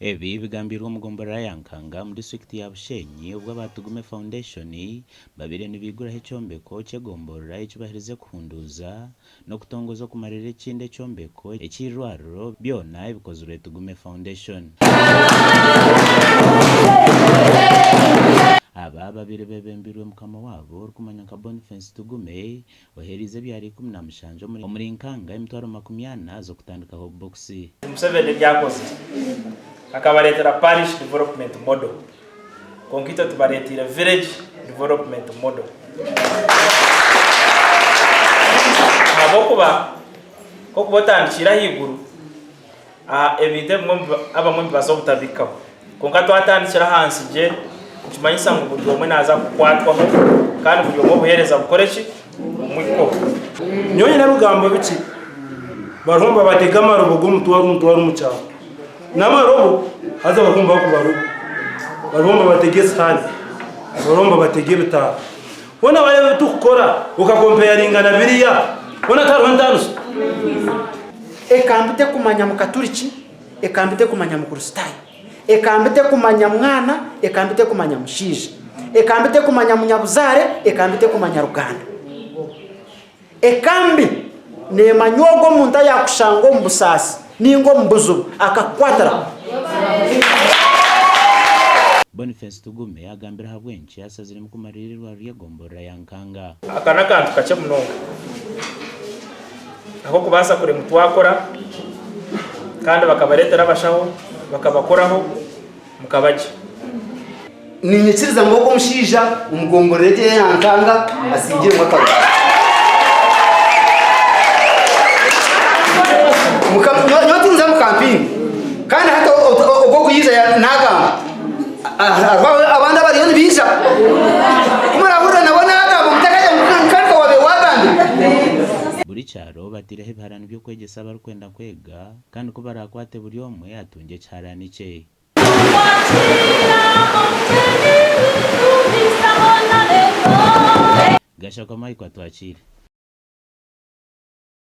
Ebi bigambirwa umugombora yankanga mu district ya Bushenyi ubwo Batugume Foundation babire nibiguraho icyombeko cyegombora icubahirize kuhunduza no kutongoza kumarira ikinde cyombeko ekirwaro byona ibikozwe Tugume Foundation. Aba babiri bebembirwe mukama wabo rukumanya nka Boniface Tugume waherize byari 17 muri nkanga emitwaro 20 zo kutandikaho boxi. Museveni byakoze akabaretera parish development model konkito tubaretira village development model ko kubotandikira higuru ebite abamwe bazobutabikaho konka twatandikira hansi je kimanyisa ngo buri omwe naza kukwatwaho kandi buri omwe buhereza bukorechi umwiko nyonye na rugambo biki barumba bategama rubogo mutwaro mucyaho namarobo haza bakumva ko barumba bategese handi barumba batege bita wona wale tukora ukakompea na biriya wona taro ndanus ekambite kumanya mukaturichi ekambite kumanya mukurustai ekambite kumanya mwana ekambite kumanya mushije ekambite kumanya munyabuzare ekambite kumanya ruganda ekambi ne manyogo munda yakushango mbusasi ningo mbuzubu akakwatara. Boniface Tugume agambira habwenchi asazire mu kumaririrwa ryegombora yankanga akana kantu kace munonga aho kubasa kure mutwakora kandi bakabaretera abashaho bakabakoraho mukabaje ninyikiriza ngo mushija umugongorere yankanga asigire mwakaba nyotinza mu camping kandi hata ugo kuyiza naga abandi bari biza murahura nabona naga mutakaje mukanka wabe wabandi buri cyaro batirehe biharano byo kwegesa barukwenda kwega kandi ko barakwate buri omwe yatunge cyarani cye Gashaka Mike atwakire.